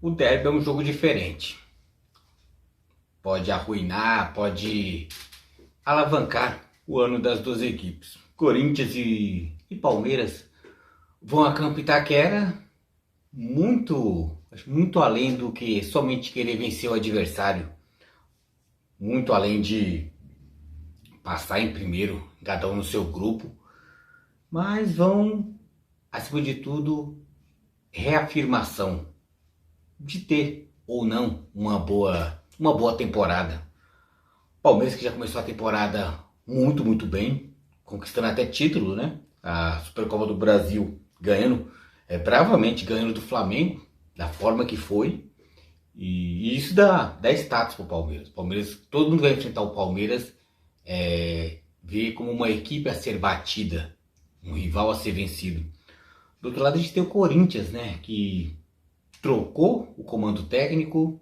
O derby é um jogo diferente. Pode arruinar, pode alavancar o ano das duas equipes. Corinthians e Palmeiras vão a campo Itaquera muito além do que somente querer vencer o adversário. Muito além de passar em primeiro, cada um no seu grupo. Mas vão, acima de tudo, reafirmação de ter ou não uma boa temporada. Palmeiras que já começou a temporada muito bem, conquistando até título, né? A Supercopa do Brasil ganhando, bravamente ganhando do Flamengo, da forma que foi. E isso dá status pro Palmeiras. Palmeiras, todo mundo vai enfrentar o Palmeiras, vê como uma equipe a ser batida, um rival a ser vencido. Do outro lado a gente tem o Corinthians, né? Que trocou o comando técnico,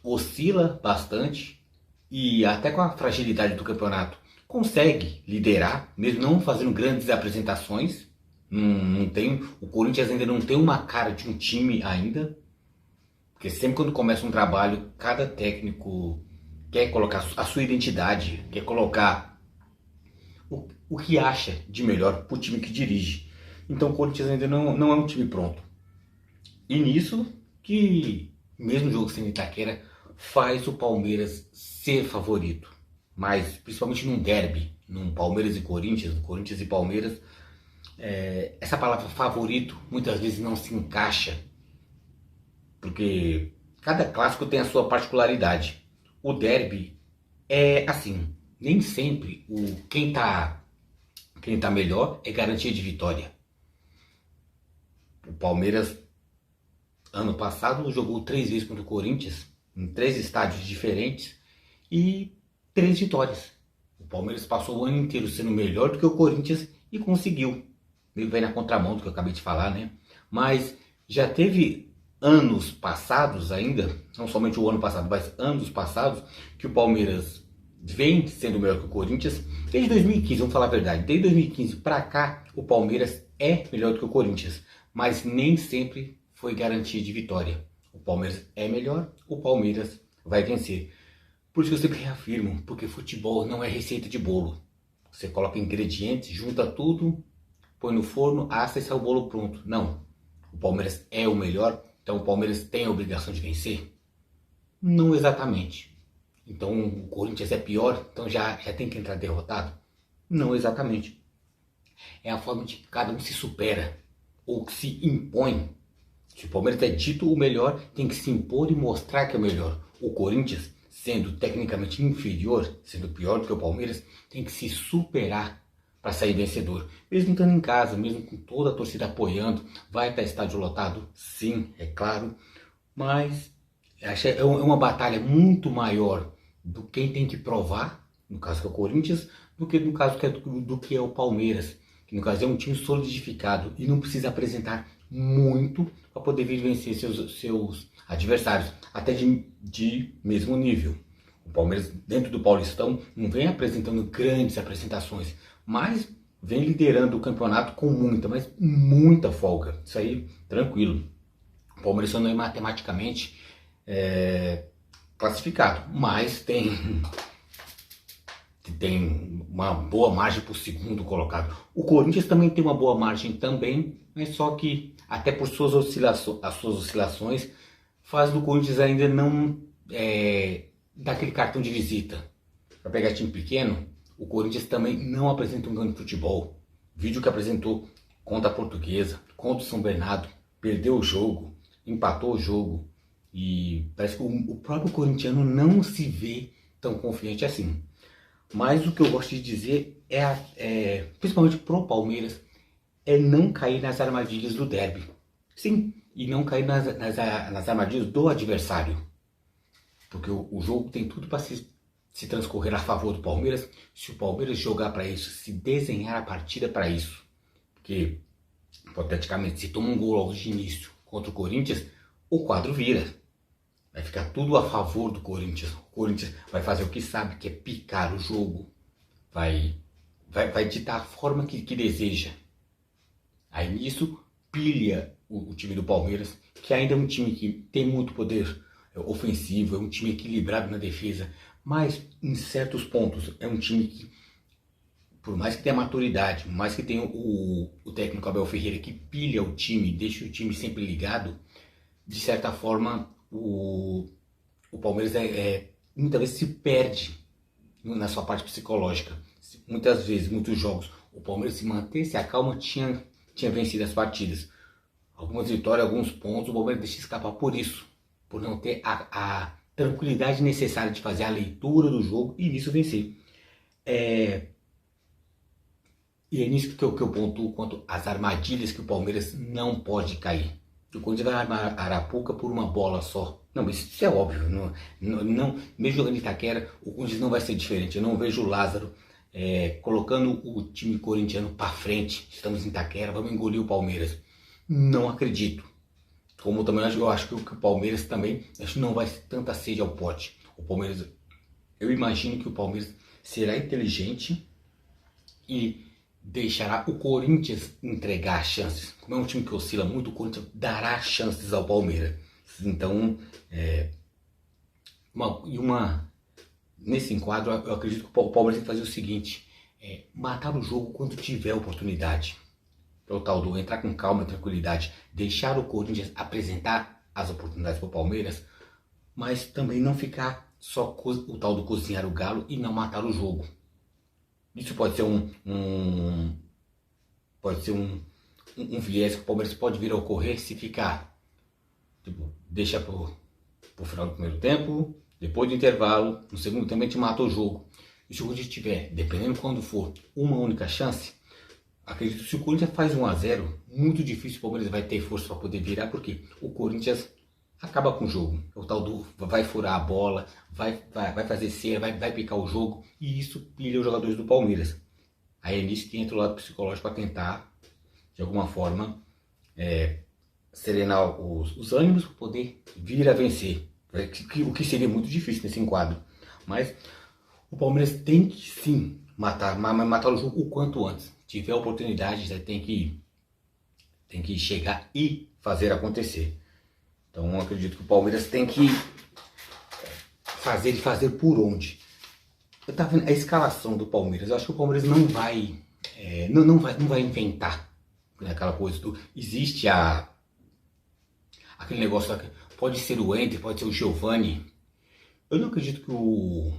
oscila bastante e até com a fragilidade do campeonato consegue liderar, mesmo não fazendo grandes apresentações. Não tem, o Corinthians ainda não tem uma cara de um time ainda, porque sempre quando começa um trabalho, cada técnico quer colocar a sua identidade, quer colocar o que acha de melhor para o time que dirige. Então o Corinthians ainda não é um time pronto. E nisso que, mesmo jogo sem Itaquera, faz o Palmeiras ser favorito. Mas, principalmente num derby, num Palmeiras e Corinthians, no Corinthians e Palmeiras, essa palavra favorito muitas vezes não se encaixa, porque cada clássico tem a sua particularidade. O derby é assim, nem sempre quem tá melhor é garantia de vitória. O Palmeiras ano passado jogou 3 vezes contra o Corinthians, em 3 estádios diferentes, e 3 vitórias. O Palmeiras passou o ano inteiro sendo melhor do que o Corinthians e conseguiu. Ele vai na contramão do que eu acabei de falar, né? Mas já teve anos passados ainda, não somente o ano passado, mas anos passados, que o Palmeiras vem sendo melhor que o Corinthians. Desde 2015, vamos falar a verdade, desde 2015 para cá, o Palmeiras é melhor do que o Corinthians, mas nem sempre foi garantia de vitória. O Palmeiras é melhor, o Palmeiras vai vencer. Por isso que eu sempre reafirmo, porque futebol não é receita de bolo. Você coloca ingredientes, junta tudo, põe no forno, assa e sai o bolo pronto. Não. O Palmeiras é o melhor, então o Palmeiras tem a obrigação de vencer? Não exatamente. Então o Corinthians é pior, então já tem que entrar derrotado? Não exatamente. É a forma de que cada um se supera, ou que se impõe. Se o Palmeiras é dito o melhor, tem que se impor e mostrar que é o melhor. O Corinthians, sendo tecnicamente inferior, sendo pior do que o Palmeiras, tem que se superar para sair vencedor. Mesmo estando em casa, mesmo com toda a torcida apoiando, vai estar estádio lotado? Sim, é claro. Mas é uma batalha muito maior do quem tem que provar, no caso que é o Corinthians, do que no caso do que é o Palmeiras, que no caso é um time solidificado e não precisa apresentar muito para poder vir vencer seus adversários, até de mesmo nível. O Palmeiras, dentro do Paulistão, não vem apresentando grandes apresentações, mas vem liderando o campeonato com mas muita folga. Isso aí, tranquilo. O Palmeiras só não é matematicamente classificado, mas tem uma boa margem para o segundo colocado. O Corinthians também tem uma boa margem também, mas só que até por as suas oscilações faz do Corinthians ainda não dar aquele cartão de visita. Para pegar time pequeno, o Corinthians também não apresenta um grande futebol. Vídeo que apresentou contra a Portuguesa, contra o São Bernardo, perdeu o jogo, empatou o jogo e parece que o próprio corintiano não se vê tão confiante assim. Mas o que eu gosto de dizer principalmente pro Palmeiras, é não cair nas armadilhas do derby. Sim, e não cair nas armadilhas do adversário. Porque o jogo tem tudo para se transcorrer a favor do Palmeiras, se o Palmeiras jogar para isso, se desenhar a partida para isso. Porque, hipoteticamente, se toma um gol logo de início contra o Corinthians, o quadro vira. Vai ficar tudo a favor do Corinthians. O Corinthians vai fazer o que sabe, que é picar o jogo. Vai ditar a forma que deseja. Aí nisso, pilha o time do Palmeiras, que ainda é um time que tem muito poder ofensivo, é um time equilibrado na defesa, mas em certos pontos é um time que, por mais que tenha maturidade, por mais que tenha o técnico Abel Ferreira que pilha o time, deixa o time sempre ligado, de certa forma o Palmeiras muitas vezes se perde na sua parte psicológica. Muitas vezes, muitos jogos, o Palmeiras se mantesse a calma, tinha vencido as partidas. Algumas vitórias, alguns pontos, o Palmeiras deixa escapar por isso, por não ter a tranquilidade necessária de fazer a leitura do jogo e nisso vencer. E é nisso que eu pontuo quanto às armadilhas que o Palmeiras não pode cair. O Corinthians vai armar Arapuca por uma bola só. Não, mas isso é óbvio. Não, mesmo jogando em Itaquera, o Corinthians não vai ser diferente. Eu não vejo o Lázaro colocando o time corintiano para frente. Estamos em Itaquera, vamos engolir o Palmeiras. Não acredito. Como também eu acho que o Palmeiras também não vai ter tanta sede ao pote. O Palmeiras, eu imagino que o Palmeiras será inteligente e deixará o Corinthians entregar chances. Como é um time que oscila muito, o Corinthians dará chances ao Palmeiras. Então, nesse enquadro, eu acredito que o Palmeiras tem que fazer o seguinte: matar o jogo quando tiver oportunidade. É o tal do entrar com calma e tranquilidade, deixar o Corinthians apresentar as oportunidades para o Palmeiras, mas também não ficar só o tal do cozinhar o galo e não matar o jogo. Isso pode ser um viés que o Palmeiras pode vir a ocorrer se ficar, deixa pro final do primeiro tempo, depois do intervalo, no segundo tempo a gente mata o jogo. E se o Corinthians tiver, dependendo quando for, uma única chance, acredito que se o Corinthians faz 1-0, muito difícil o Palmeiras vai ter força para poder virar, porque o Corinthians acaba com o jogo. O tal do vai furar a bola, vai fazer cera, vai picar o jogo, e isso pilha os jogadores do Palmeiras. Aí é nisso que entra o lado psicológico para tentar, de alguma forma, serenar os ânimos para poder vir a vencer. O que seria muito difícil nesse enquadro. Mas o Palmeiras tem que sim matar o jogo o quanto antes. Se tiver oportunidade, já tem que chegar e fazer acontecer. Então eu acredito que o Palmeiras tem que fazer por onde. Eu estava vendo a escalação do Palmeiras. Eu acho que o Palmeiras não vai inventar aquela coisa do existe aquele negócio, pode ser o Ender, pode ser o Giovani. Eu não acredito que o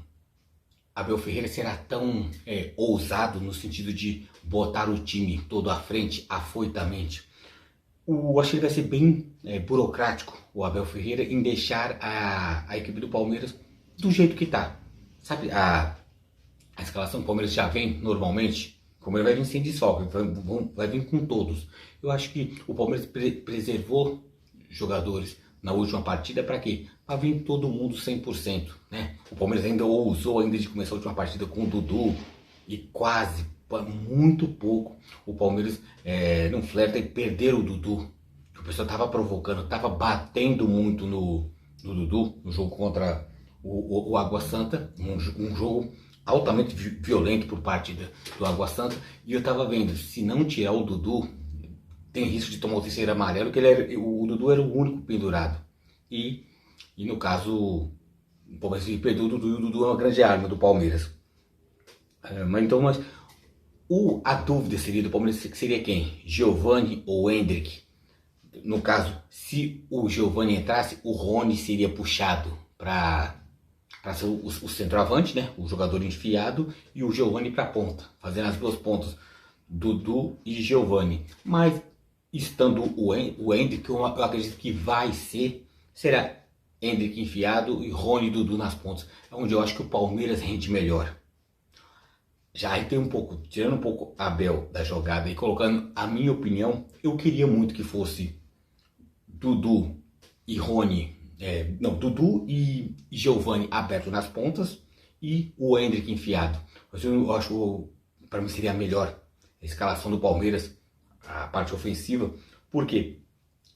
Abel Ferreira será tão ousado no sentido de botar o time todo à frente, afoitamente. Acho que ele vai ser bem burocrático, o Abel Ferreira, em deixar a equipe do Palmeiras do jeito que está. Sabe, a escalação do Palmeiras já vem normalmente, o Palmeiras vai vir sem desfalque, vai vir com todos. Eu acho que o Palmeiras preservou jogadores na última partida para quê? Para vir todo mundo 100%, né? O Palmeiras ainda ousou de começar a última partida com o Dudu e quase, muito pouco, o Palmeiras não flerta e perder o Dudu. O pessoal estava provocando, estava batendo muito no Dudu, no jogo contra o Água Santa, um jogo altamente violento por parte do Água Santa, e eu estava vendo, se não tirar o Dudu, tem risco de tomar o terceiro amarelo, que o Dudu era o único pendurado. E no caso, o Palmeiras perdeu o Dudu, e o Dudu é uma grande arma do Palmeiras. Mas a dúvida seria do Palmeiras seria quem? Giovani ou Hendrick? No caso, se o Giovani entrasse, o Rony seria puxado para ser o centroavante, né? O jogador enfiado, e o Giovani para a ponta, fazendo as duas pontas, Dudu e Giovani. Mas estando o Hendrick, eu acredito que será Hendrick enfiado e Rony e Dudu nas pontas. É onde eu acho que o Palmeiras rende melhor. Já aí tem tirando um pouco Abel da jogada e colocando a minha opinião, eu queria muito que fosse Dudu e Rony, Dudu e Giovani aberto nas pontas e o Hendrick enfiado. Eu acho, para mim seria a melhor escalação do Palmeiras, a parte ofensiva, porque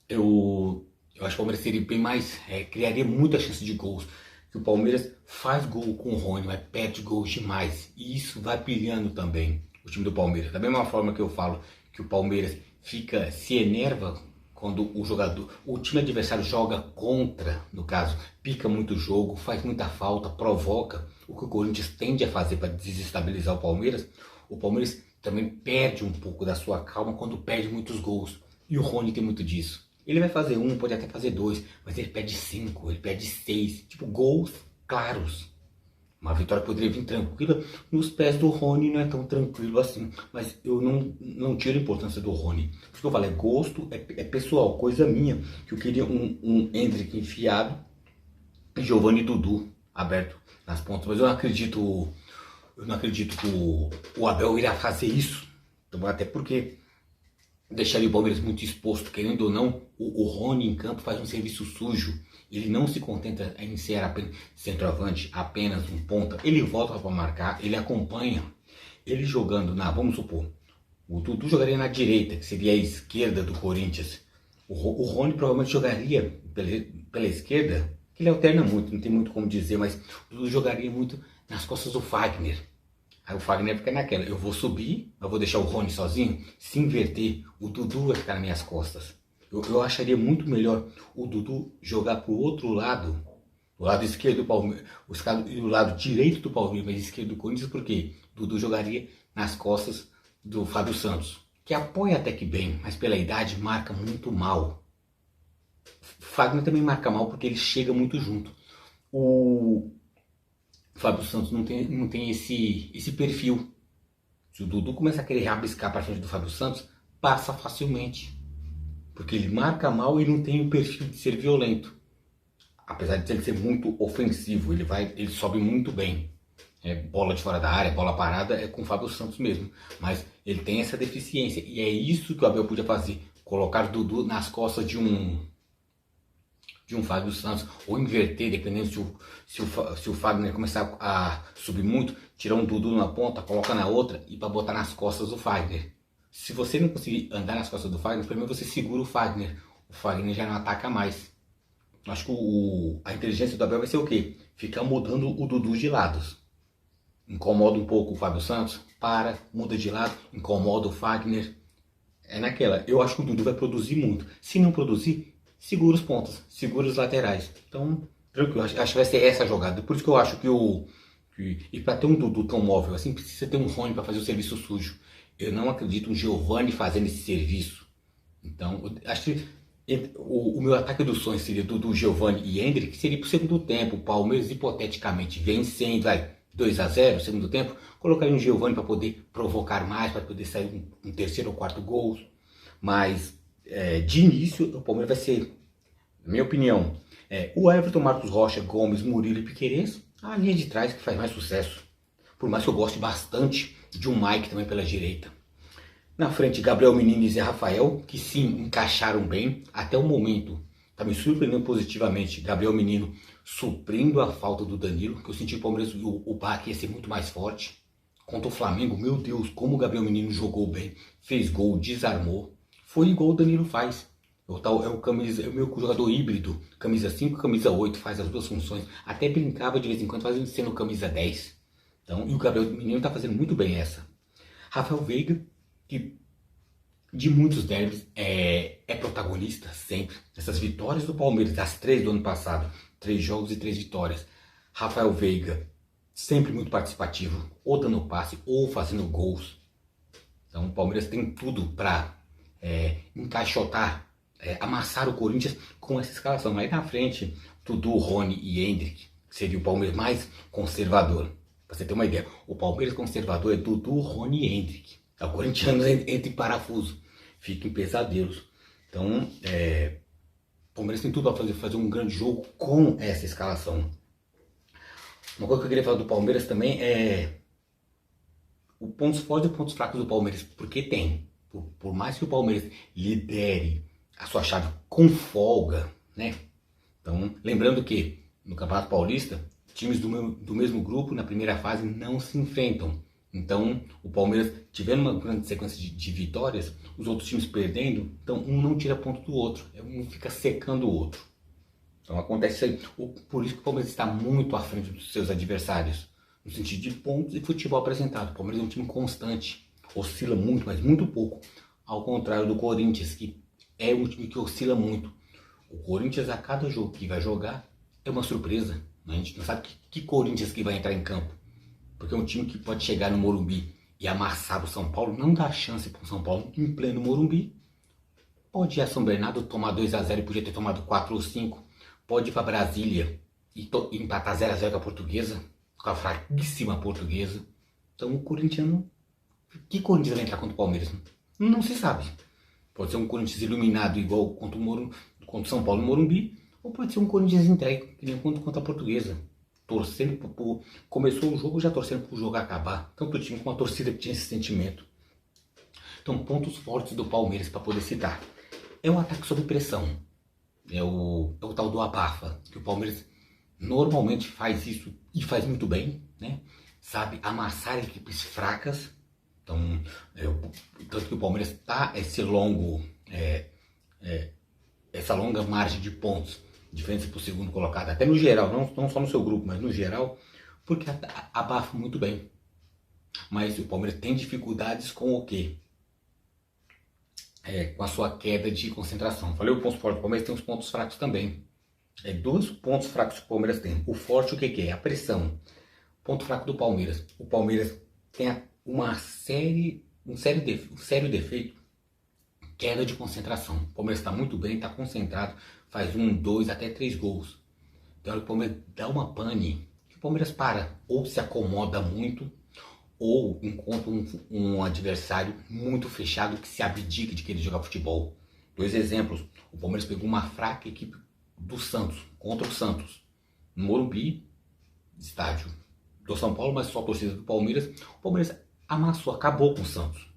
eu acho que o Palmeiras seria bem mais, criaria muita chance de gols. Que o Palmeiras faz gol com o Rony, mas perde gols demais. E isso vai pilhando também o time do Palmeiras. Da mesma forma que eu falo que o Palmeiras se enerva quando o time adversário joga contra, no caso, pica muito o jogo, faz muita falta, provoca, o que o Corinthians tende a fazer para desestabilizar o Palmeiras também perde um pouco da sua calma quando perde muitos gols. E o Rony tem muito disso. Ele vai fazer um, pode até fazer dois, mas ele perde 5, ele perde 6, tipo gols claros. Uma vitória poderia vir tranquila, nos pés do Rony não é tão tranquilo assim, mas eu não tiro a importância do Rony. Por isso que eu falo, é gosto, é pessoal, coisa minha, que eu queria um Endrick enfiado e Giovani e Dudu aberto nas pontas, mas eu não acredito que o Abel irá fazer isso, então, até porque deixaria o Palmeiras muito exposto, querendo ou não, o Rony em campo faz um serviço sujo. Ele não se contenta em ser apenas centroavante, apenas um ponta. Ele volta para marcar, ele acompanha. Ele jogando vamos supor, o Dudu jogaria na direita, que seria a esquerda do Corinthians. O Rony provavelmente jogaria pela esquerda, que ele alterna muito, não tem muito como dizer, mas o Dudu jogaria muito nas costas do Fagner. Aí o Fagner fica naquela, eu vou subir, eu vou deixar o Rony sozinho, se inverter, o Dudu vai ficar nas minhas costas. Eu acharia muito melhor o Dudu jogar pro outro lado, do lado esquerdo do Palmeiras, o lado direito do Palmeiras, mas esquerdo do Corinthians, porque o Dudu jogaria nas costas do Fábio Santos, que apoia até que bem, mas pela idade marca muito mal. O Fagner também marca mal porque ele chega muito junto. O Fábio Santos não tem esse perfil. Se o Dudu começa a querer rabiscar para frente do Fábio Santos, passa facilmente. Porque ele marca mal e não tem o perfil de ser violento. Apesar de ele ser muito ofensivo, ele sobe muito bem. Bola de fora da área, bola parada, é com o Fábio Santos mesmo. Mas ele tem essa deficiência. E é isso que o Abel podia fazer. Colocar o Dudu nas costas de um Fábio Santos, ou inverter, dependendo se o Fagner começar a subir muito, tirar um Dudu na ponta, coloca na outra e para botar nas costas do Fagner. Se você não conseguir andar nas costas do Fagner, primeiro você segura o Fagner já não ataca mais. Acho que a inteligência do Abel vai ser o quê? Ficar mudando o Dudu de lados. Incomoda um pouco o Fábio Santos, muda de lado, incomoda o Fagner. É naquela, eu acho que o Dudu vai produzir muito. Se não produzir, segura os pontas, segura os laterais. Então, tranquilo, acho que vai ser essa jogada. Por isso que eu acho e para ter um Dudu tão móvel assim, precisa ter um Rony para fazer o serviço sujo. Eu não acredito um Giovani fazendo esse serviço. Então, eu acho que o meu ataque dos sonhos seria Dudu, Giovani e Endrick, seria pro segundo tempo. O Palmeiras, hipoteticamente, vencendo, 2-0 no segundo tempo, colocaria um Giovani para poder provocar mais, para poder sair um terceiro ou quarto gol. Mas, de início, o Palmeiras vai ser, na minha opinião, o Everton, Marcos Rocha, Gomes, Murilo e Piquerez, a linha de trás que faz mais sucesso. Por mais que eu goste bastante de um Mike também pela direita. Na frente, Gabriel Menino e Zé Rafael, que sim, encaixaram bem. Até o momento, está me surpreendendo positivamente. Gabriel Menino suprindo a falta do Danilo, que eu senti o Palmeiras, o baque ia ser muito mais forte. Contra o Flamengo, meu Deus, como o Gabriel Menino jogou bem. Fez gol, desarmou. Foi igual o Danilo faz. É o meu jogador híbrido. Camisa 5, camisa 8, faz as duas funções. Até brincava de vez em quando, fazendo sendo camisa 10. Então, e o Gabriel Menino está fazendo muito bem essa. Rafael Veiga, que de muitos derbys é protagonista sempre. Essas vitórias do Palmeiras, das 3 do ano passado, 3 jogos e 3 vitórias. Rafael Veiga, sempre muito participativo, ou dando passe, ou fazendo gols. Então o Palmeiras tem tudo para encaixotar, amassar o Corinthians com essa escalação. Aí na frente, Dudu, Rony e Endrick, que seria o Palmeiras mais conservador. Pra você ter uma ideia, o Palmeiras conservador é Dudu, Rony e Endrick. O corintiano entra em parafuso, fica em pesadelos. Então, o Palmeiras tem tudo para fazer um grande jogo com essa escalação. Uma coisa que eu queria falar do Palmeiras também é os pontos fortes e pontos fracos do Palmeiras, porque tem. Por mais que o Palmeiras lidere a sua chave com folga, né? Então, lembrando que no Campeonato Paulista, times do mesmo grupo na primeira fase não se enfrentam. Então, o Palmeiras tiver uma grande sequência de vitórias, os outros times perdendo, então um não tira ponto do outro, um fica secando o outro. Então acontece isso aí. Por isso que o Palmeiras está muito à frente dos seus adversários, no sentido de pontos e futebol apresentado. O Palmeiras é um time constante, oscila muito, mas muito pouco, Ao contrário do Corinthians, que é um time que oscila muito. O Corinthians, a cada jogo que vai jogar, é uma surpresa. A gente não sabe que Corinthians que vai entrar em campo. Porque é um time que pode chegar no Morumbi e amassar o São Paulo, não dá chance para o São Paulo em pleno Morumbi. Pode ir a São Bernardo tomar 2-0 e podia ter tomado 4 ou 5. Pode ir para Brasília e empatar 0-0 com a Portuguesa, com a fraquíssima Portuguesa. Então o corintiano... Que Corinthians vai entrar contra o Palmeiras? Não se sabe. Pode ser um Corinthians iluminado igual contra o São Paulo no Morumbi, ou pode ser um Corinthians entregue, que nem contra a Portuguesa. Torcendo começou o jogo já torcendo para o jogo acabar. Tanto o time como a torcida que tinha esse sentimento. Então, pontos fortes do Palmeiras para poder citar. É o ataque sob pressão. É o tal do abafa, que o Palmeiras normalmente faz isso e faz muito bem, né? Sabe amassar equipes fracas. Então, tanto que o Palmeiras está essa longa margem de pontos, diferença para o segundo colocado, até no geral, não só no seu grupo, mas no geral, porque abafa muito bem. Mas o Palmeiras tem dificuldades com o quê? Com a sua queda de concentração. Falei o ponto forte do Palmeiras, tem os pontos fracos também. Dois pontos fracos que o Palmeiras tem. O forte o que é? A pressão. Ponto fraco do Palmeiras. O Palmeiras tem um sério defeito, queda de concentração. O Palmeiras está muito bem, está concentrado, faz 1, 2, até 3 gols. Então o Palmeiras dá uma pane, o Palmeiras para, ou se acomoda muito, ou encontra um adversário muito fechado que se abdica de querer jogar futebol. 2 exemplos, o Palmeiras pegou uma fraca equipe do Santos, contra o Santos, no Morumbi, estádio do São Paulo, mas só a torcida do Palmeiras. O Palmeiras amassou, acabou com o Santos.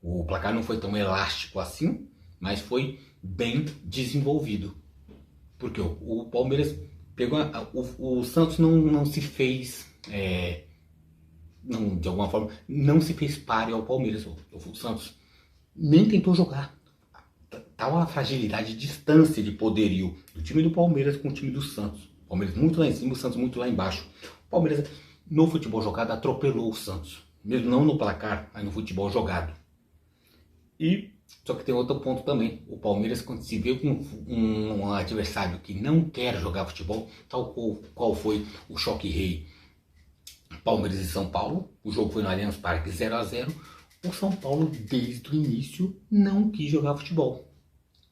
O placar não foi tão elástico assim, mas foi bem desenvolvido. Porque o Palmeiras pegou... O Santos não se fez... de alguma forma, não se fez páreo ao Palmeiras. O Santos nem tentou jogar. Tá uma fragilidade, distância de poderio do time do Palmeiras com o time do Santos. O Palmeiras muito lá em cima, o Santos muito lá embaixo. O Palmeiras, no futebol jogado, atropelou o Santos. Mesmo não no placar, mas no futebol jogado. Só que tem outro ponto também. O Palmeiras, quando se vê com um adversário que não quer jogar futebol, tal qual foi o choque rei Palmeiras e São Paulo, o jogo foi no Allianz Parque 0-0, o São Paulo desde o início não quis jogar futebol.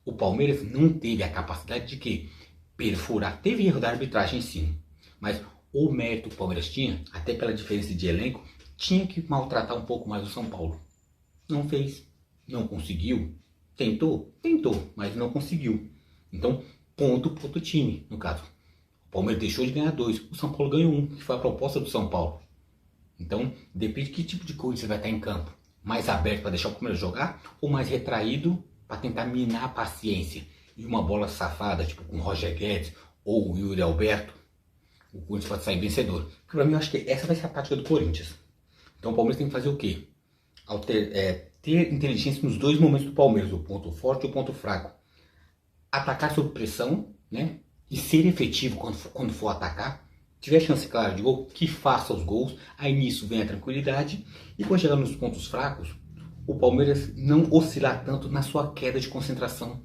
O Palmeiras não teve a capacidade de quê? Perfurar. Teve erro da arbitragem sim, mas o mérito que o Palmeiras tinha, até pela diferença de elenco, tinha que maltratar um pouco mais o São Paulo. Não fez, não conseguiu, tentou, mas não conseguiu. Então, ponto pro outro time, no caso. O Palmeiras deixou de ganhar 2, o São Paulo ganhou 1, que foi a proposta do São Paulo. Então, depende de que tipo de coisa você vai estar em campo. Mais aberto para deixar o Palmeiras jogar, ou mais retraído para tentar minar a paciência. E uma bola safada, tipo com o Roger Guedes ou o Yuri Alberto, o Corinthians pode sair vencedor. Porque para mim eu acho que essa vai ser a tática do Corinthians. Então o Palmeiras tem que fazer o quê? Ter inteligência nos 2 momentos do Palmeiras, o ponto forte e o ponto fraco. Atacar sob pressão, né? E ser efetivo quando for atacar. Tiver chance clara de gol, que faça os gols. Aí nisso vem a tranquilidade. E quando chegar nos pontos fracos, o Palmeiras não oscilar tanto na sua queda de concentração.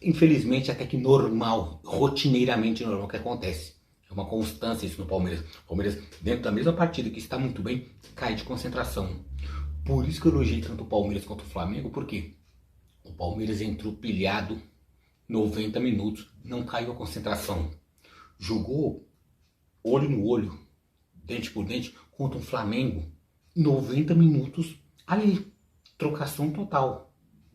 Infelizmente, até que normal, rotineiramente normal que acontece. É uma constância isso no Palmeiras. O Palmeiras, dentro da mesma partida que está muito bem, cai de concentração. Por isso que eu elogiei tanto o Palmeiras quanto o Flamengo, porque o Palmeiras entrou pilhado 90 minutos, não caiu a concentração. Jogou olho no olho, dente por dente, contra um Flamengo, 90 minutos ali, trocação total.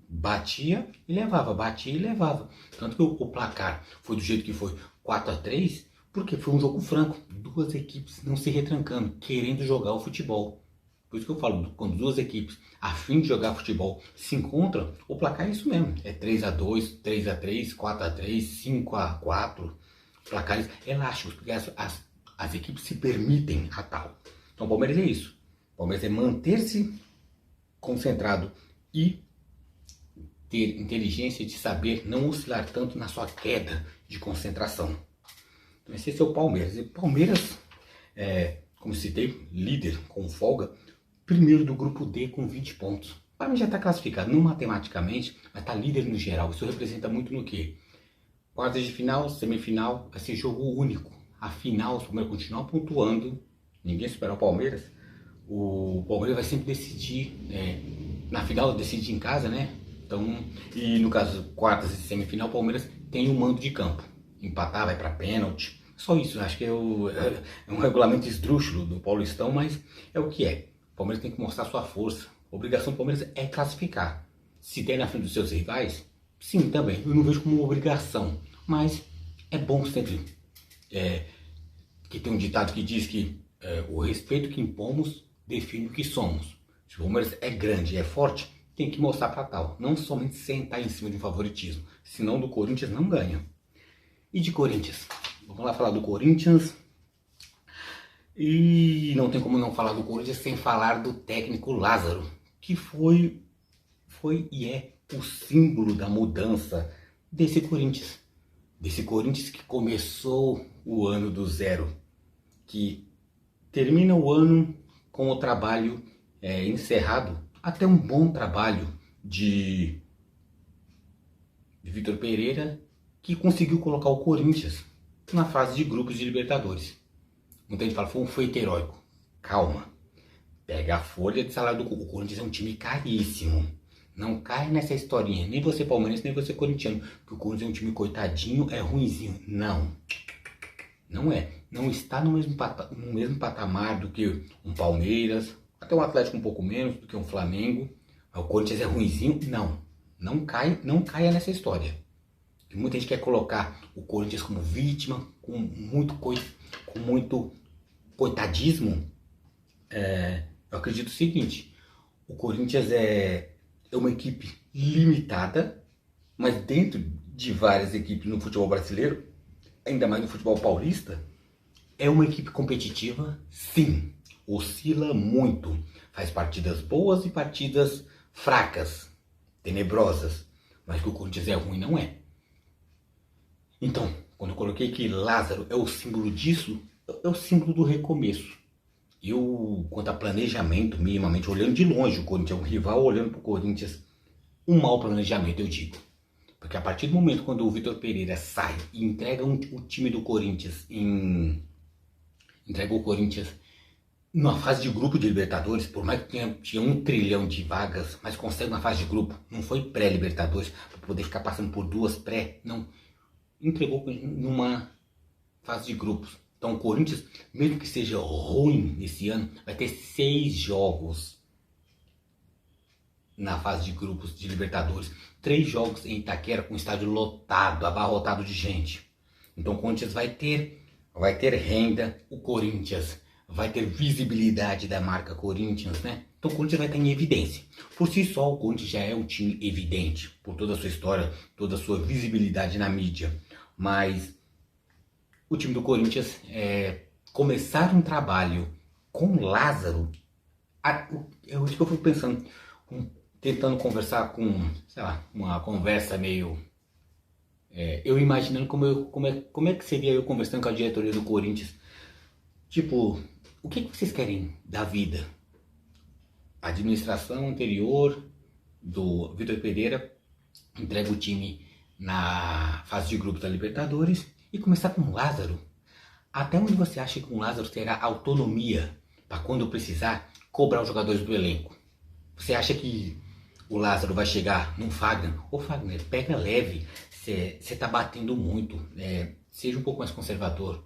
Batia e levava, batia e levava. Tanto que o placar foi do jeito que foi, 4-3, porque foi um jogo franco. 2 equipes não se retrancando, querendo jogar o futebol. Por isso que eu falo, quando 2 equipes a fim de jogar futebol se encontram, o placar é isso mesmo. É 3-2, 3-3, 4-3, 5-4. Placares elásticos, porque as equipes se permitem a tal. Então o Palmeiras é isso. O Palmeiras é manter-se concentrado e ter inteligência de saber não oscilar tanto na sua queda de concentração. Então esse é o Palmeiras. E o Palmeiras, como citei, líder com folga, primeiro do grupo D com 20 pontos. para mim já está classificado, não matematicamente, mas está líder no geral. Isso representa muito no quê? Quartas de final, semifinal, vai ser jogo único. A final, se o Palmeiras continuar pontuando, ninguém supera o Palmeiras, o Palmeiras vai sempre decidir, na final decide em casa, né? Então, e no caso, quartas e semifinal, o Palmeiras tem o mando de campo. Empatar, vai para pênalti. Só isso, acho que é um regulamento esdrúxulo do Paulistão, mas é o que é. O Palmeiras tem que mostrar sua força. A obrigação do Palmeiras é classificar. Se der na frente dos seus rivais, sim, também. Eu não vejo como uma obrigação, mas é bom sempre. Que tem um ditado que diz que o respeito que impomos define o que somos. Se o Palmeiras é grande, é forte, tem que mostrar para tal. Não somente sentar em cima de um favoritismo. Senão do Corinthians não ganha. E de Corinthians? Vamos lá falar do Corinthians. E não tem como não falar do Corinthians sem falar do técnico Lázaro, que foi e é o símbolo da mudança desse Corinthians. Desse Corinthians que começou o ano do zero, que termina o ano com o trabalho encerrado, até um bom trabalho de Vitor Pereira, que conseguiu colocar o Corinthians na fase de grupos de Libertadores. Muita gente fala, foi um feito heróico. Calma. Pega a folha de salário do Corinthians, é um time caríssimo. Não cai nessa historinha, nem você palmeirense, nem você corintiano, que o Corinthians é um time coitadinho, é ruinzinho. Não. Não é. Não está no mesmo patamar do que um Palmeiras, até um Atlético um pouco menos do que um Flamengo. O Corinthians é ruinzinho? Não. Não caia nessa história. Muita gente quer colocar o Corinthians como vítima, com muito coitadismo. Eu acredito o seguinte, o Corinthians é uma equipe limitada, mas dentro de várias equipes no futebol brasileiro, ainda mais no futebol paulista, é uma equipe competitiva, sim. Oscila muito, faz partidas boas e partidas fracas, tenebrosas, mas que o Corinthians é ruim, não é. Então, quando eu coloquei que Lázaro é o símbolo disso, é o símbolo do recomeço. Eu, quanto a planejamento, minimamente, olhando de longe, o Corinthians é um rival, olhando para o Corinthians, um mau planejamento, eu digo. Porque a partir do momento quando o Vitor Pereira sai e entrega o time do Corinthians entrega o Corinthians numa fase de grupo de Libertadores, por mais que tinha 1 trilhão de vagas, mas consegue uma fase de grupo, não foi pré-Libertadores, para poder ficar passando por 2 pré, não. Entregou numa fase de grupos. Então o Corinthians, mesmo que seja ruim esse ano, vai ter 6 jogos na fase de grupos de Libertadores. 3 jogos em Itaquera com o estádio lotado, abarrotado de gente. Então o Corinthians vai ter renda, o Corinthians vai ter visibilidade da marca Corinthians, né? Então o Corinthians vai estar em evidência. Por si só, o Corinthians já é um time evidente, por toda a sua história, toda a sua visibilidade na mídia. Mas o time do Corinthians começar um trabalho com Lázaro, é isso que eu fico pensando, tentando conversar com, sei lá, uma conversa meio... eu imaginando como é que seria eu conversando com a diretoria do Corinthians. Tipo, o que vocês querem da vida? A administração anterior do Vitor Pereira entrega o time na fase de grupos da Libertadores e começar com o Lázaro. Até onde você acha que o Lázaro terá autonomia para quando precisar cobrar os jogadores do elenco? Você acha que o Lázaro vai chegar num Fagner? Ô Fagner, pega leve, você tá batendo muito, seja um pouco mais conservador.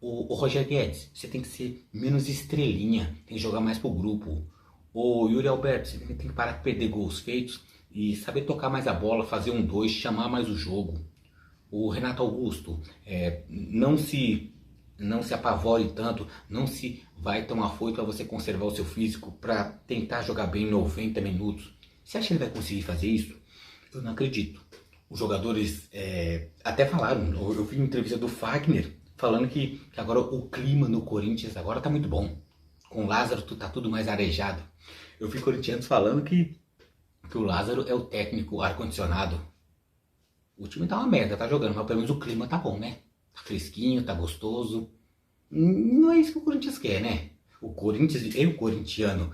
O Roger Guedes, você tem que ser menos estrelinha, tem que jogar mais pro grupo. O Yuri Alberto, você tem que parar de perder gols feitos e saber tocar mais a bola, fazer 1-2, chamar mais o jogo. O Renato Augusto, não se apavore tanto, não se vai tomar afoito para você conservar o seu físico, para tentar jogar bem 90 minutos. Você acha que ele vai conseguir fazer isso? Eu não acredito. Os jogadores até falaram, eu vi uma entrevista do Fagner, falando que agora o clima no Corinthians agora tá muito bom. Com o Lázaro tá tudo mais arejado. Eu vi corintianos falando que o Lázaro é o técnico ar-condicionado. O time tá uma merda, tá jogando, mas pelo menos o clima tá bom, né? Tá fresquinho, tá gostoso. Não é isso que o Corinthians quer, né? O Corinthians, o corintiano,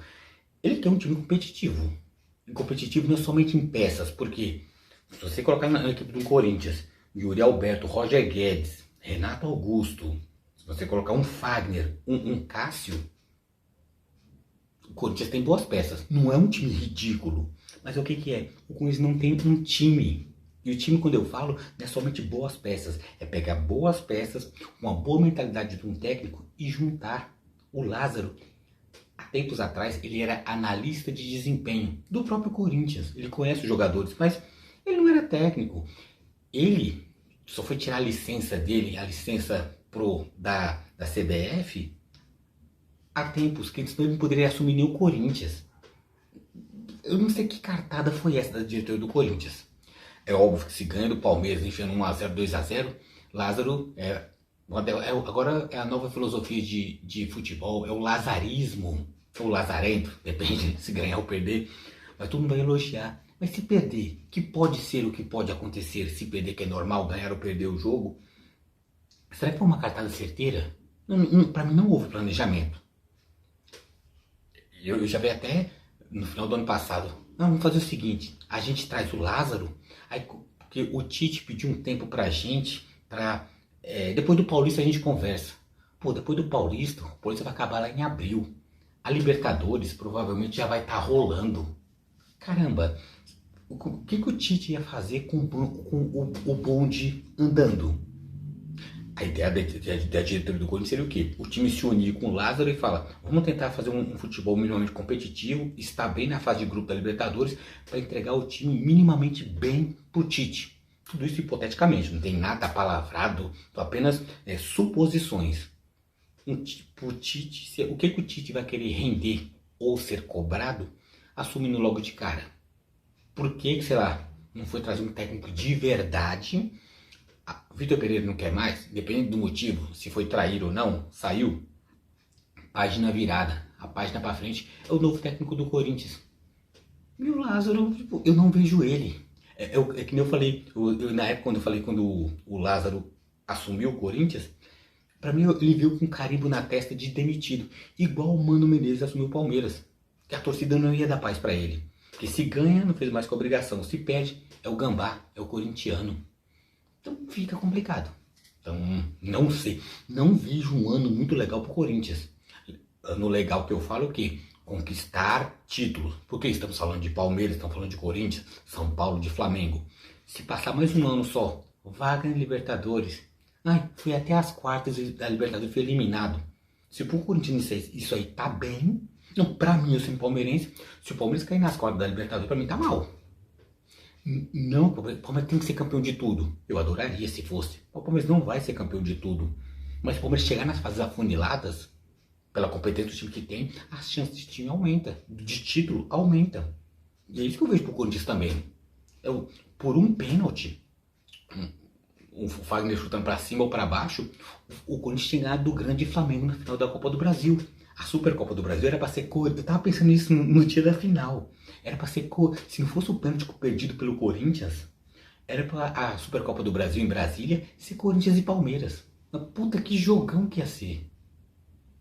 ele quer um time competitivo. em competitivo não é somente em peças, porque se você colocar na equipe do Corinthians, Yuri Alberto, Roger Guedes, Renato Augusto, se você colocar um Fagner, um Cássio, o Corinthians tem boas peças. Não é um time ridículo, mas o que que é? O Corinthians não tem um time. E o time, quando eu falo, não é somente boas peças, é pegar boas peças, uma boa mentalidade de um técnico e juntar. O Lázaro, há tempos atrás, ele era analista de desempenho do próprio Corinthians. Ele conhece os jogadores, mas ele não era técnico. Ele só foi tirar a licença dele, a licença da CBF, há tempos, que senão ele não poderia assumir nem o Corinthians. Eu não sei que cartada foi essa da diretoria do Corinthians. É óbvio que se ganha do Palmeiras, enfiando 1x0, 2x0, Lázaro agora é a nova filosofia de futebol, é o lazarismo, ou lazarento, depende se ganhar ou perder, mas todo mundo vai elogiar. Mas se perder, que pode ser o que pode acontecer, se perder que é normal, ganhar ou perder o jogo, será que foi uma cartada certeira? Para mim não houve planejamento. Eu já vi até no final do ano passado, não, vamos fazer o seguinte, a gente traz o Lázaro, aí, porque o Tite pediu um tempo pra gente, depois do Paulista a gente conversa. Pô, depois do Paulista, o Paulista vai acabar lá em abril. A Libertadores provavelmente já vai estar rolando. Caramba, o que o Tite ia fazer com o bonde andando? A ideia da diretoria do Corinthians seria o quê? O time se unir com o Lázaro e fala, vamos tentar fazer um futebol minimamente competitivo, estar bem na fase de grupo da Libertadores, para entregar o time minimamente bem pro Tite. Tudo isso hipoteticamente, não tem nada palavrado, apenas suposições. O Tite, o que o Tite vai querer render ou ser cobrado, assumindo logo de cara? Por que, sei lá, não foi trazer um técnico de verdade? Vitor Pereira não quer mais, dependendo do motivo, se foi trair ou não, saiu, página virada, a página pra frente, é o novo técnico do Corinthians. E o Lázaro, tipo, eu não vejo ele. É que nem eu falei, na época quando eu falei, quando o Lázaro assumiu o Corinthians, pra mim ele veio com carimbo na testa de demitido, igual o Mano Menezes assumiu o Palmeiras, que a torcida não ia dar paz pra ele. Porque se ganha, não fez mais que obrigação, se perde, é o gambá, é o corintiano. Então fica complicado. Então, não sei. Não vejo um ano muito legal pro Corinthians. Ano legal que eu falo é o quê? Conquistar títulos. Porque estamos falando de Palmeiras, estamos falando de Corinthians, São Paulo, de Flamengo. Se passar mais um ano só, vaga em Libertadores. Ai, fui até as quartas da Libertadores, fui eliminado. Se pro Corinthians isso aí tá bem, não, pra mim, eu sou palmeirense, se o Palmeiras cair nas quartas da Libertadores, pra mim tá mal. Não, o Palmeiras tem que ser campeão de tudo. Eu adoraria se fosse. O Palmeiras não vai ser campeão de tudo. Mas se o Palmeiras chegar nas fases afuniladas, pela competência do time que tem, as chances de time aumenta. De título, aumenta. E é isso que eu vejo pro Corinthians também. Por um pênalti, o Fagner chutando pra cima ou pra baixo, o Corinthians tinha ganhado do grande Flamengo na final da Copa do Brasil. A Supercopa do Brasil era pra ser... Eu tava pensando nisso no dia da final. Era pra ser... Se não fosse o pênalti perdido pelo Corinthians, era pra a Supercopa do Brasil em Brasília ser Corinthians e Palmeiras. Puta, que jogão que ia ser.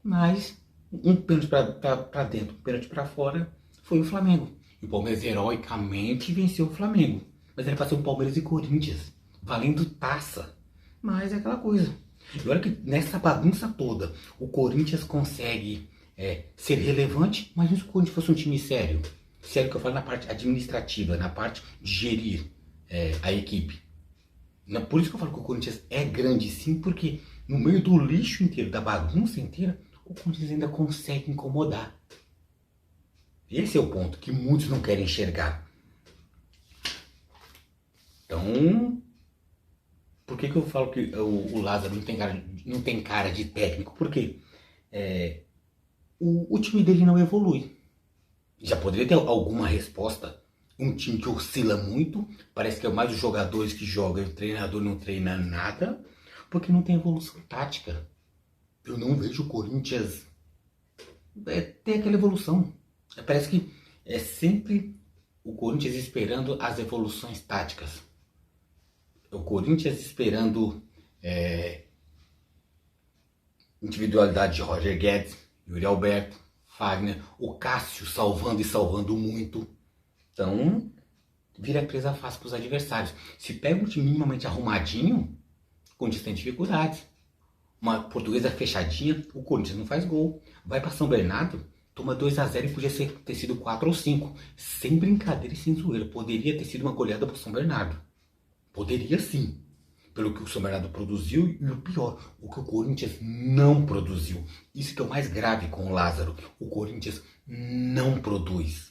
Mas um pênalti pra dentro, um pênalti pra fora, foi o Flamengo. E o Palmeiras heroicamente venceu o Flamengo. Mas era pra ser um Palmeiras e Corinthians, valendo taça. Mas é aquela coisa. E olha que nessa bagunça toda, o Corinthians consegue ser relevante, mas se o Corinthians fosse um time sério, sério que eu falo na parte administrativa, na parte de gerir a equipe. Por isso que eu falo que o Corinthians é grande sim, porque no meio do lixo inteiro, da bagunça inteira, o Corinthians ainda consegue incomodar. Esse é o ponto que muitos não querem enxergar. Então, por que eu falo que o Lázaro não tem cara de técnico? Porque o time dele não evolui. Já poderia ter alguma resposta. Um time que oscila muito, parece que é mais os jogadores que jogam e o treinador não treina nada, porque não tem evolução tática. Eu não vejo o Corinthians ter aquela evolução. Parece que é sempre o Corinthians esperando as evoluções táticas. O Corinthians esperando individualidade de Roger Guedes, Yuri Alberto, Fagner, o Cássio salvando e salvando muito. Então, vira presa fácil para os adversários. Se pega um time minimamente arrumadinho, o Corinthians tem dificuldades. Uma Portuguesa fechadinha, o Corinthians não faz gol. Vai para São Bernardo, toma 2-0 e podia ter sido 4 ou 5. Sem brincadeira e sem zoeira. Poderia ter sido uma goleada para São Bernardo. Poderia sim. Pelo que o São Bernardo produziu e o pior, o que o Corinthians não produziu. Isso que é o mais grave com o Lázaro. O Corinthians não produz.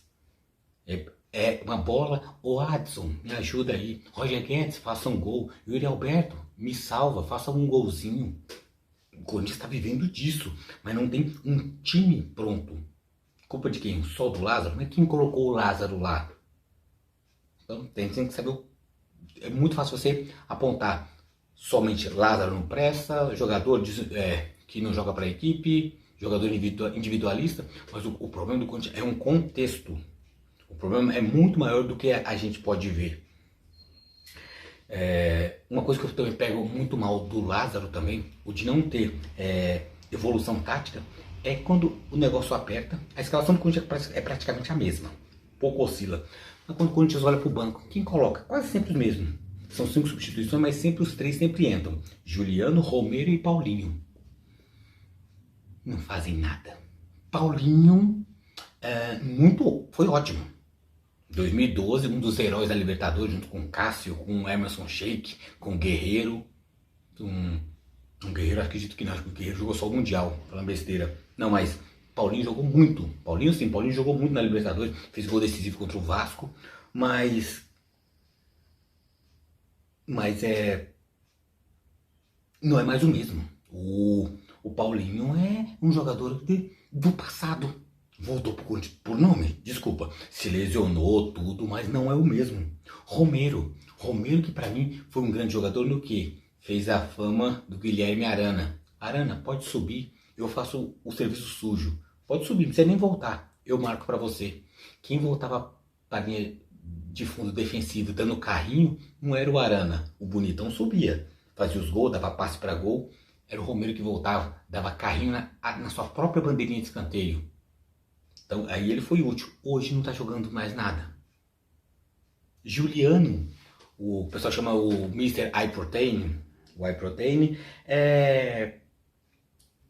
É uma bola, ô Adson, me ajuda aí. Roger Guedes, faça um gol. Yuri Alberto, me salva, faça um golzinho. O Corinthians está vivendo disso, mas não tem um time pronto. Culpa de quem? Só do Lázaro? Mas quem colocou o Lázaro lá? Então tem que saber. É muito fácil você apontar somente Lázaro não presta, jogador que não joga para a equipe, jogador individualista, mas o problema do Corinthians é um contexto. O problema é muito maior do que a gente pode ver. Uma coisa que eu também pego muito mal do Lázaro também, o de não ter evolução tática, é quando o negócio aperta, a escalação do Corinthians é praticamente a mesma, pouco oscila. Mas quando o Corinthians olha para o banco, quem coloca? Quase sempre o mesmo. São 5 substituições, mas sempre os 3 sempre entram. Juliano, Romero e Paulinho. Não fazem nada. Paulinho foi ótimo. 2012, um dos heróis da Libertadores, junto com Cássio, com Emerson Sheik, com Guerreiro. Um Guerreiro, acredito que não, acho que o Guerreiro jogou só o Mundial, falando besteira. Não, mas Paulinho jogou muito. Paulinho jogou muito na Libertadores, fez gol decisivo contra o Vasco, mas não é mais o mesmo. O Paulinho é um jogador do passado. Voltou por nome, desculpa, se lesionou tudo, mas não é o mesmo. Romero que para mim foi um grande jogador no que fez a fama do Guilherme Arana. Arana, pode subir, eu faço o serviço sujo. Pode subir, não precisa nem voltar, eu marco para você. Quem voltava para linha de fundo defensivo dando carrinho não era o Arana, o bonitão subia, fazia os gols, dava passe para gol. Era o Romero que voltava, dava carrinho na sua própria bandeirinha de escanteio. Então aí ele foi útil. Hoje não está jogando mais nada. Juliano, o pessoal chama o Mr. iProtein. O iProtein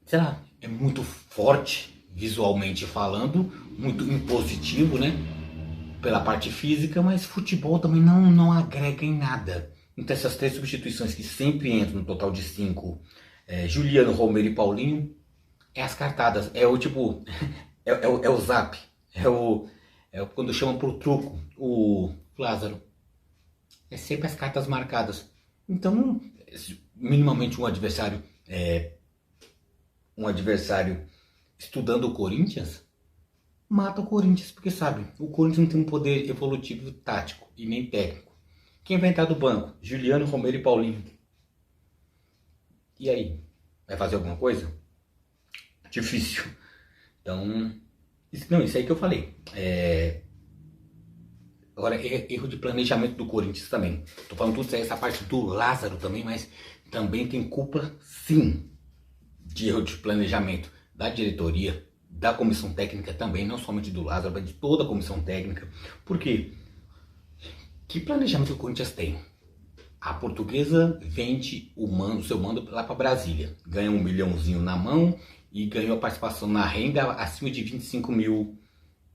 sei lá, é muito forte visualmente falando, muito impositivo, né? Pela parte física, mas futebol também não agrega em nada. Então essas 3 substituições que sempre entram no total de 5, Juliano, Romero e Paulinho, as cartadas, é o tipo... É o zap, quando chamam pro truco, o Lázaro. É sempre as cartas marcadas. Então, minimamente um adversário estudando o Corinthians, mata o Corinthians, porque sabe, o Corinthians não tem um poder evolutivo tático e nem técnico. Quem vai entrar do banco? Juliano, Romero e Paulinho. E aí? Vai fazer alguma coisa? Difícil. Então, isso aí que eu falei. Agora, erro de planejamento do Corinthians também. Tô falando tudo isso aí, essa parte do Lázaro também, mas também tem culpa, sim, de erro de planejamento da diretoria, da comissão técnica também, não somente do Lázaro, mas de toda a comissão técnica. Por quê? Que planejamento o Corinthians tem? A Portuguesa vende o seu mando lá para Brasília. Ganha 1 milhãozinho na mão e ganhou a participação na renda acima de 25 mil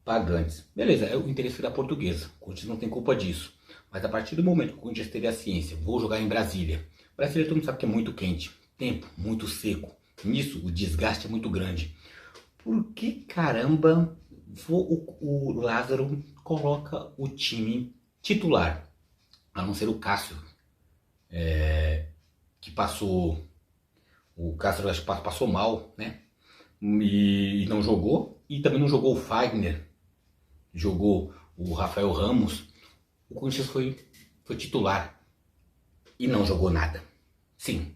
pagantes. Beleza, é o interesse da Portuguesa. O Corinthians não tem culpa disso. Mas a partir do momento que o Corinthians teve a ciência, vou jogar em Brasília. Brasília todo mundo sabe que é muito quente, tempo muito seco. Nisso o desgaste é muito grande. Por que caramba o Lázaro coloca o time titular? A não ser o Cássio, que passou... O Cássio acho que passou mal, né? E não jogou. E também não jogou o Fagner. Jogou o Rafael Ramos. O Corinthians foi titular. E não jogou nada. Sim.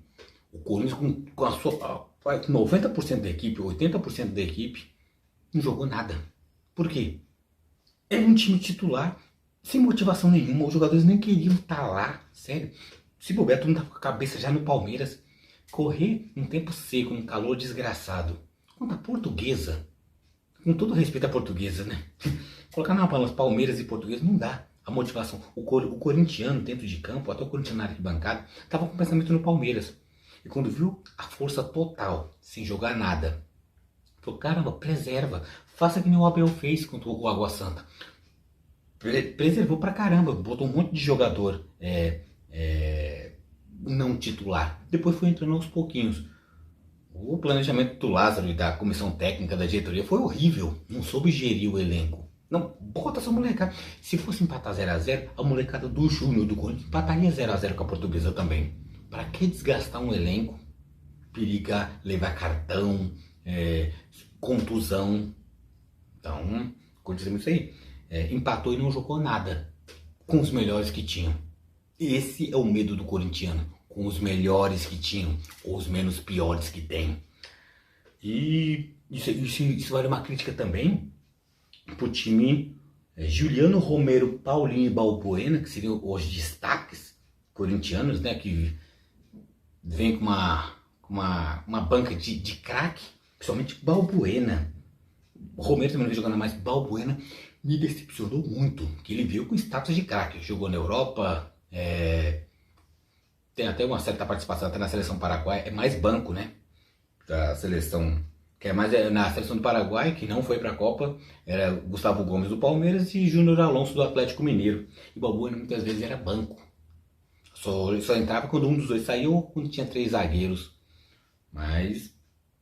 O Corinthians com a sua 90% da equipe, 80% da equipe, não jogou nada. Por quê? É um time titular sem motivação nenhuma. Os jogadores nem queriam estar lá. Sério. Se bobear, todo mundo tá com a cabeça já no Palmeiras. Correr num tempo seco, num calor desgraçado. Quando a Portuguesa, com todo respeito à Portuguesa, né? Colocar na balança Palmeiras e Português não dá. A motivação, o corintiano dentro de campo, até o corintiano na arquibancada, estava com pensamento no Palmeiras. E quando viu a força total, sem jogar nada, falou, caramba, preserva. Faça que nem o Abel fez contra o Água Santa. Preservou pra caramba, botou um monte de jogador não titular. Depois foi entrando aos pouquinhos. O planejamento do Lázaro e da comissão técnica da diretoria foi horrível. Não soube gerir o elenco. Não, bota essa molecada. Se fosse empatar 0x0, a molecada do Júnior do Corinthians empataria 0x0 com a Portuguesa também. Pra que desgastar um elenco? Perigar, levar cartão, contusão. Então, aconteceu isso aí. Empatou e não jogou nada com os melhores que tinham. Esse é o medo do corintiano. Com os melhores que tinham, ou os menos piores que tem. E isso vale uma crítica também pro time Juliano, Romero, Paulinho e Balbuena, que seriam os destaques corintianos, né? Que vem com uma banca de craque, principalmente Balbuena. O Romero também não vem jogando mais. Balbuena me decepcionou muito, que ele veio com status de craque. Jogou na Europa, tem até uma certa participação até na seleção paraguaia, é mais banco, né? Da seleção, que é mais na seleção do Paraguai, que não foi para a Copa, era Gustavo Gomes do Palmeiras e Júnior Alonso do Atlético Mineiro. E Balbuena muitas vezes era banco. Só entrava quando um dos dois saiu ou quando tinha 3 zagueiros. Mas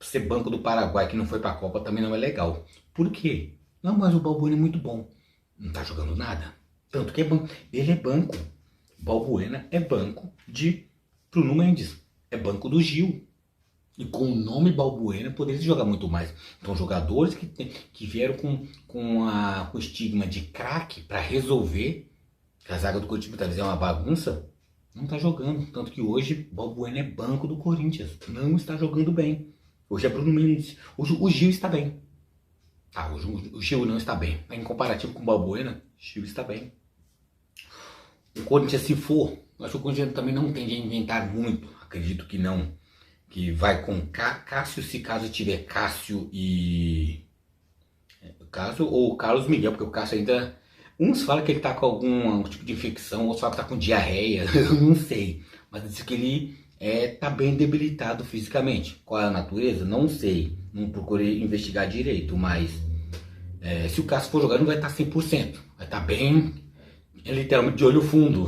ser banco do Paraguai que não foi para a Copa também não é legal. Por quê? Não, mas o Balbuena é muito bom. Não tá jogando nada. Tanto que ele é banco. Balbuena é banco de Bruno Mendes. É banco do Gil. E com o nome Balbuena poderia jogar muito mais. Então jogadores que vieram com o estigma de craque para resolver, que a zaga do Corinthians talvez é uma bagunça, não está jogando. Tanto que hoje Balbuena é banco do Corinthians. Não está jogando bem. Hoje é Bruno Mendes. Hoje o Gil está bem. Hoje o Gil não está bem. Em comparativo com o Balbuena, o Gil está bem. O Corinthians, se for, acho que o Corinthians também não tende a inventar muito. Acredito que não. Que vai com Cássio, se caso tiver Cássio ou Carlos Miguel, porque o Cássio ainda... Uns falam que ele tá com algum tipo de infecção, outros falam que tá com diarreia, eu não sei. Mas diz que ele tá bem debilitado fisicamente. Qual é a natureza? Não sei. Não procurei investigar direito, mas se o Cássio for jogar não vai estar 100%. Vai estar bem, literalmente de olho fundo.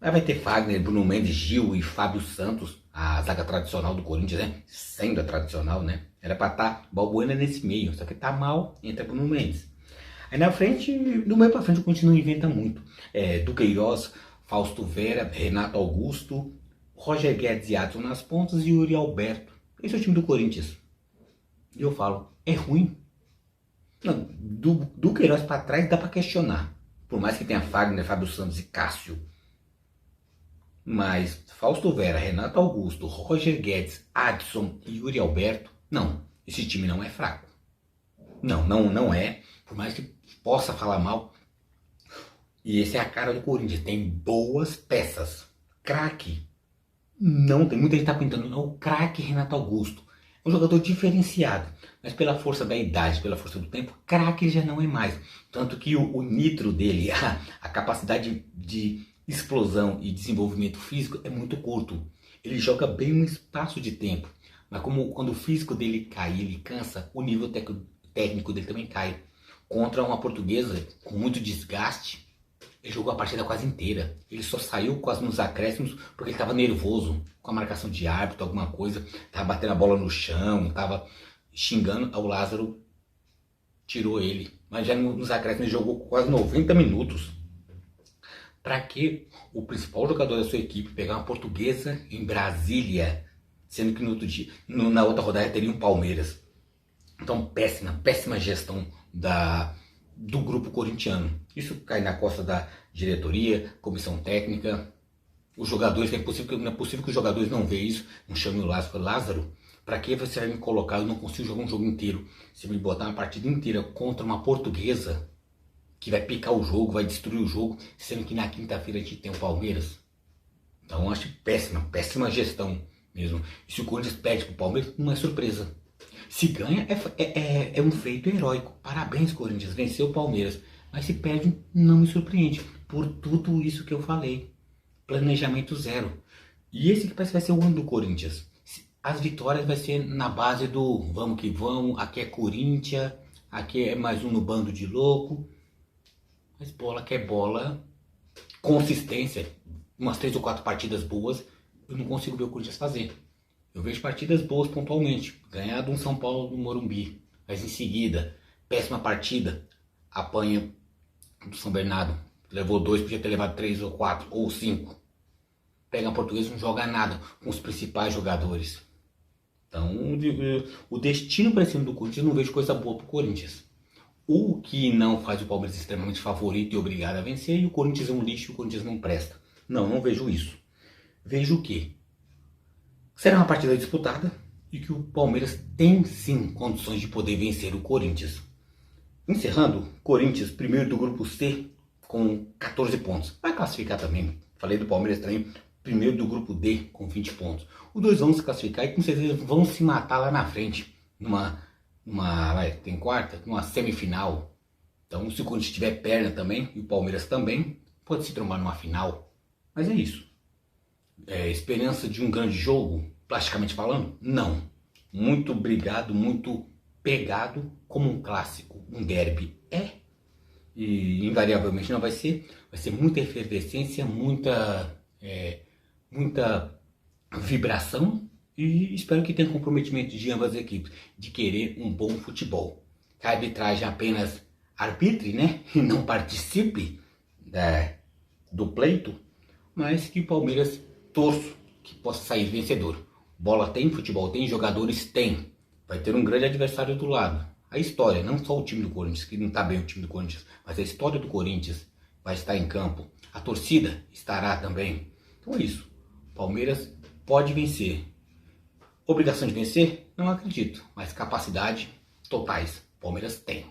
Aí vai ter Fagner, Bruno Mendes, Gil e Fábio Santos, a zaga tradicional do Corinthians, né? Sendo a tradicional, né? Era pra estar Balbuena nesse meio, só que tá mal, entra Bruno Mendes. Aí na frente, do meio pra frente o Corinthians não inventa muito. Duqueiroz, Fausto Vera, Renato Augusto, Roger Guedes e Adson nas pontas e Yuri Alberto. Esse é o time do Corinthians. E eu falo, é ruim? Não, do Queiroz pra trás dá pra questionar. Por mais que tenha Fagner, Fábio Santos e Cássio. Mas Fausto Vera, Renato Augusto, Roger Guedes, Adson e Yuri Alberto, não, esse time não é fraco. Não é, por mais que possa falar mal. E essa é a cara do Corinthians, tem boas peças. Craque, não tem, muita gente tá pintando, não, o craque Renato Augusto. É um jogador diferenciado, mas pela força da idade, pela força do tempo, craque ele já não é mais. Tanto que o nitro dele, a capacidade de explosão e desenvolvimento físico é muito curto. Ele joga bem um espaço de tempo, mas quando o físico dele cai e ele cansa, o nível técnico dele também cai. Contra uma Portuguesa com muito desgaste, ele jogou a partida quase inteira. Ele só saiu quase nos acréscimos porque ele estava nervoso com a marcação de árbitro, alguma coisa, estava batendo a bola no chão, estava xingando. O Lázaro tirou ele, mas já nos acréscimos ele jogou quase 90 minutos. Para que o principal jogador da sua equipe pegar uma Portuguesa em Brasília, sendo que no outro dia, na outra rodada teria um Palmeiras? Então péssima gestão do grupo corintiano. Isso cai na costa da diretoria, comissão técnica, os jogadores. Não é possível que os jogadores não vejam isso, não chamem o Lázaro. Para que você vai me colocar? Eu não consigo jogar um jogo inteiro. Você me botar uma partida inteira contra uma Portuguesa que vai picar o jogo, vai destruir o jogo, sendo que na quinta-feira a gente tem o Palmeiras. Então eu acho péssima gestão mesmo. E se o Corinthians perde pro Palmeiras, não é surpresa. Se ganha, é um feito heróico. Parabéns, Corinthians, venceu o Palmeiras. Mas se perde, não me surpreende. Por tudo isso que eu falei. Planejamento zero. E esse que parece que vai ser o ano do Corinthians. As vitórias vai ser na base do vamos que vamos, aqui é Corinthians, aqui é mais um no bando de louco. Mas bola que é bola, consistência, umas 3 ou 4 partidas boas, eu não consigo ver o Corinthians fazer. Eu vejo partidas boas pontualmente, ganhar de um São Paulo no Morumbi, mas em seguida, péssima partida, apanha do São Bernardo, levou 2, podia ter levado 3 ou 4 ou 5. Pega a Portuguesa, não joga nada com os principais jogadores. Então, o destino para cima do Corinthians, não vejo coisa boa pro Corinthians. O que não faz o Palmeiras extremamente favorito e obrigado a vencer, e o Corinthians é um lixo e o Corinthians não presta. Não, não vejo isso. Vejo o quê? Será uma partida disputada e que o Palmeiras tem sim condições de poder vencer o Corinthians. Encerrando, Corinthians, primeiro do grupo C, com 14 pontos. Vai classificar também. Falei do Palmeiras também, primeiro do grupo D, com 20 pontos. Os dois vão se classificar e com certeza vão se matar lá na frente, tem quarta, numa semifinal. Então, se o Corinthians tiver perna também, e o Palmeiras também, pode se trombar numa final. Mas é isso. Esperança de um grande jogo, plasticamente falando? Não. Muito obrigado, muito pegado como um clássico, um derby. E invariavelmente não vai ser. Vai ser muita efervescência, muita vibração, e espero que tenha comprometimento de ambas as equipes de querer um bom futebol. Que a arbitragem apenas arbitre, né, e não participe do pleito, mas que o Palmeiras torço que possa sair vencedor. Bola tem, futebol tem, jogadores tem. Vai ter um grande adversário do lado. A história, não só o time do Corinthians, que não está bem o time do Corinthians, mas a história do Corinthians vai estar em campo. A torcida estará também. Então é isso. Palmeiras pode vencer. Obrigação de vencer? Não acredito. Mas capacidade totais. Palmeiras tem.